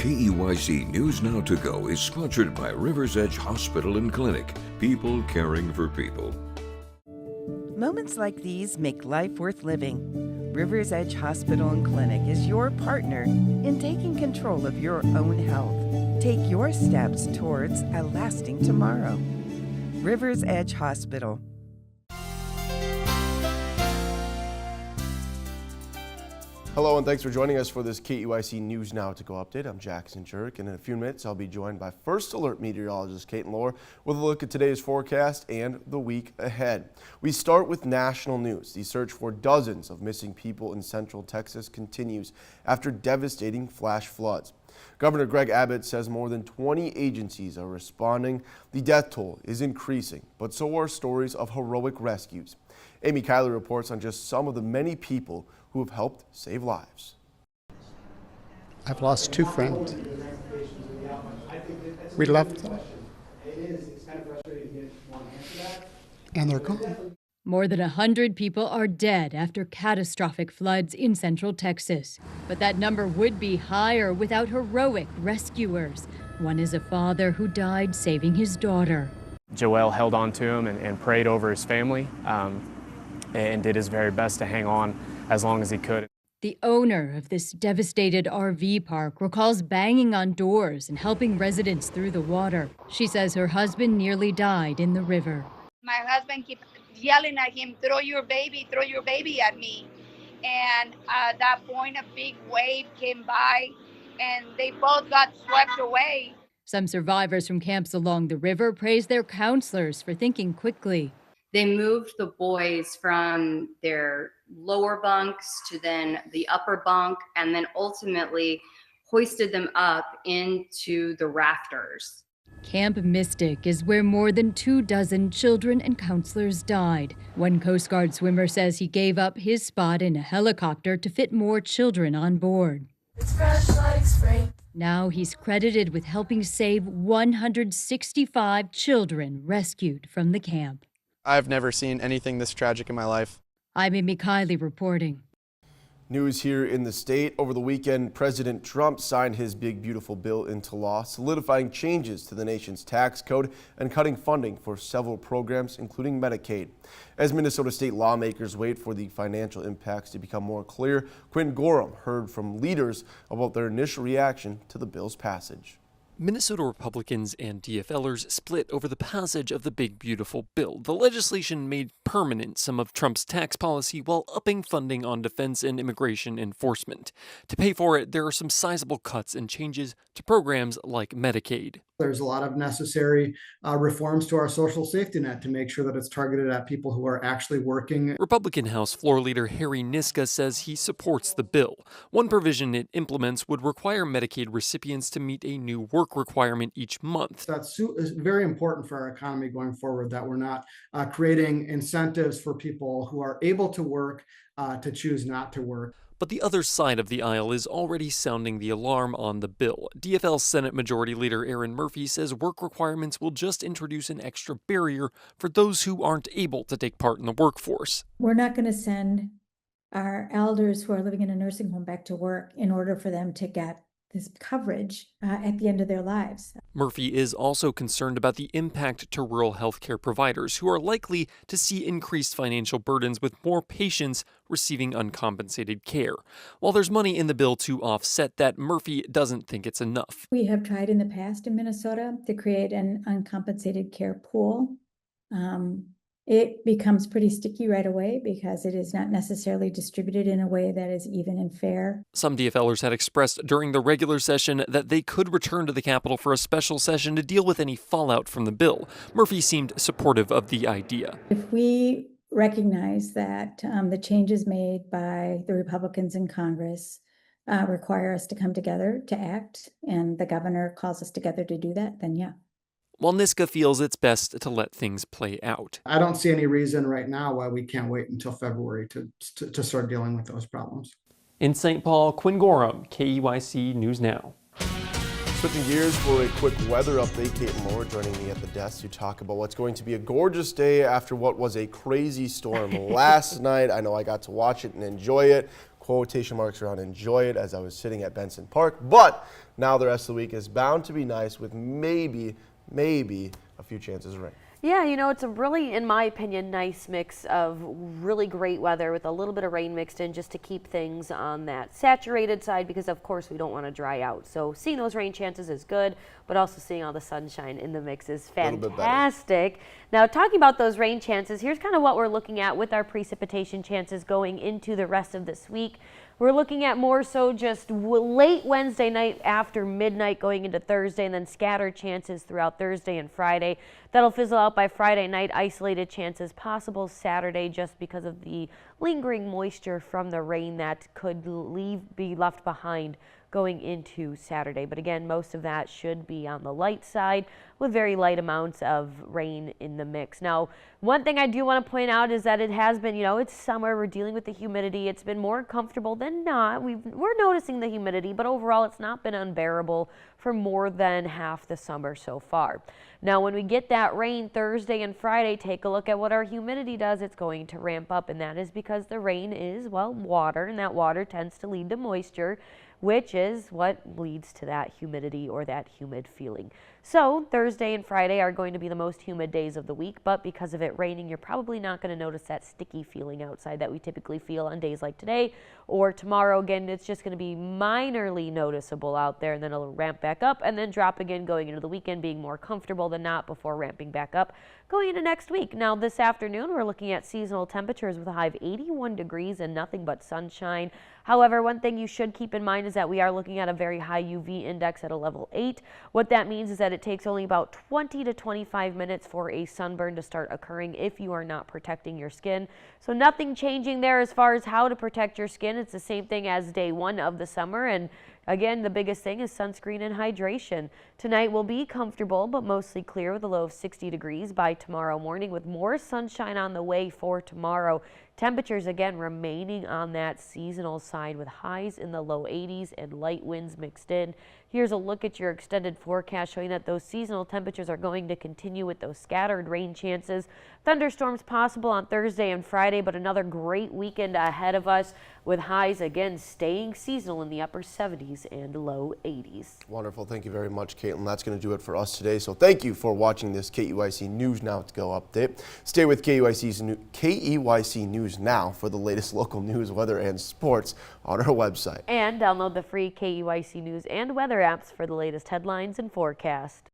KEYC News Now to Go is sponsored by Rivers Edge Hospital and Clinic. People caring for people. Moments like these make life worth living. Rivers Edge Hospital and Clinic is your partner in taking control of your own health. Take your steps towards a lasting tomorrow. Rivers Edge Hospital. Hello and thanks for joining us for this KEYC News Now to Go update. I'm Jackson Jurek, and in a few minutes I'll be joined by First Alert meteorologist Kate Lohr with a look at today's forecast and the week ahead. We start with national news. The search for dozens of missing people in Central Texas continues after devastating flash floods. Governor Greg Abbott says more than 20 agencies are responding. The death toll is increasing, but so are stories of heroic rescues. Amy Kyler reports on just some of the many people who have helped save lives. I've lost two friends. We left them. And they're gone. More than 100 people are dead after catastrophic floods in Central Texas. But that number would be higher without heroic rescuers. One is a father who died saving his daughter. Joel held on to him and prayed over his family and did his very best to hang on as long as he could. The owner of this devastated RV park recalls banging on doors and helping residents through the water. She says her husband nearly died in the river. My husband kept yelling at him, throw your baby at me. And at that point, a big wave came by and they both got swept away. Some survivors from camps along the river praise their counselors for thinking quickly. They moved the boys from their lower bunks to then the upper bunk, and then ultimately hoisted them up into the rafters. Camp Mystic is where more than 24 children and counselors died. One Coast Guard swimmer says he gave up his spot in a helicopter to fit more children on board. It's fresh like spring. Now he's credited with helping save 165 children rescued from the camp. I've never seen anything this tragic in my life. I'm Amy Kiley reporting. News here in the state. Over the weekend, President Trump signed his big, beautiful bill into law, solidifying changes to the nation's tax code and cutting funding for several programs, including Medicaid. As Minnesota state lawmakers wait for the financial impacts to become more clear, Quinn Gorham heard from leaders about their initial reaction to the bill's passage. Minnesota Republicans and DFLers split over the passage of the Big Beautiful Bill. The legislation made permanent some of Trump's tax policy while upping funding on defense and immigration enforcement. To pay for it, there are some sizable cuts and changes to programs like Medicaid. There's a lot of necessary reforms to our social safety net to make sure that it's targeted at people who are actually working. Republican House Floor Leader Harry Niska says he supports the bill. One provision it implements would require Medicaid recipients to meet a new work requirement each month. That's very important for our economy going forward, that we're not creating incentives for people who are able to work to choose not to work. But the other side of the aisle is already sounding the alarm on the bill. DFL Senate Majority Leader Erin Murphy says work requirements will just introduce an extra barrier for those who aren't able to take part in the workforce. We're not going to send our elders who are living in a nursing home back to work in order for them to get this coverage at the end of their lives. Murphy is also concerned about the impact to rural healthcare providers who are likely to see increased financial burdens with more patients receiving uncompensated care. While there's money in the bill to offset that, Murphy doesn't think it's enough. We have tried in the past in Minnesota to create an uncompensated care pool. It becomes pretty sticky right away because it is not necessarily distributed in a way that is even and fair. Some DFLers had expressed during the regular session that they could return to the Capitol for a special session to deal with any fallout from the bill. Murphy seemed supportive of the idea. If we recognize that the changes made by the Republicans in Congress require us to come together to act, and the governor calls us together to do that, then yeah. While Niska feels it's best to let things play out. I don't see any reason right now why we can't wait until February to start dealing with those problems. In St. Paul, Quinn Gorham, KEYC News Now. Switching gears for a quick weather update, Kate Lohr joining me at the desk to talk about what's going to be a gorgeous day after what was a crazy storm last night. I know I got to watch it and enjoy it. quotation marks around enjoy it as I was sitting at Benson Park. But now the rest of the week is bound to be nice with maybe a few chances of rain. Yeah, you know, it's a really, in my opinion, nice mix of really great weather with a little bit of rain mixed in just to keep things on that saturated side because, of course, we don't want to dry out. So seeing those rain chances is good, but also seeing all the sunshine in the mix is fantastic. Now, talking about those rain chances, here's kind of what we're looking at with our precipitation chances going into the rest of this week. We're looking at more so just late Wednesday night after midnight going into Thursday, and then scattered chances throughout Thursday and Friday. That'll fizzle out by Friday night. Isolated chances possible Saturday just because of the lingering moisture from the rain that could be left behind going into Saturday. But again, most of that should be on the light side with very light amounts of rain in the mix. Now, one thing I do want to point out is that it has been, you know, it's summer. We're dealing with the humidity. It's been more comfortable than not. We're noticing the humidity, but overall it's not been unbearable for more than half the summer so far. Now, when we get that rain Thursday and Friday, take a look at what our humidity does. It's going to ramp up, and that is because the rain is, well, water, and that water tends to lead to moisture, which is what leads to that humidity or that humid feeling. So Thursday and Friday are going to be the most humid days of the week, but because of it raining, you're probably not going to notice that sticky feeling outside that we typically feel on days like today or tomorrow. Again, it's just going to be minorly noticeable out there, and then it'll ramp back up and then drop again going into the weekend, being more comfortable than not before ramping back up going into next week. Now, this afternoon, we're looking at seasonal temperatures with a high of 81 degrees and nothing but sunshine. However, one thing you should keep in mind is that we are looking at a very high UV index at a level 8. What that means is that it takes only about 20 to 25 minutes for a sunburn to start occurring if you are not protecting your skin. So nothing changing there as far as how to protect your skin. It's the same thing as day one of the summer, and again, the biggest thing is sunscreen and hydration. Tonight will be comfortable, but mostly clear with a low of 60 degrees by tomorrow morning with more sunshine on the way for tomorrow. Temperatures, again, remaining on that seasonal side with highs in the low 80s and light winds mixed in. Here's a look at your extended forecast showing that those seasonal temperatures are going to continue with those scattered rain chances. Thunderstorms possible on Thursday and Friday, but another great weekend ahead of us with highs, again, staying seasonal in the upper 70s and low 80s. Wonderful. Thank you very much, Caitlin. That's going to do it for us today. So thank you for watching this KEYC News Now to Go update. Stay with KEYC News Now for the latest local news, weather, and sports on our website. And download the free KEYC News and weather apps for the latest headlines and forecast.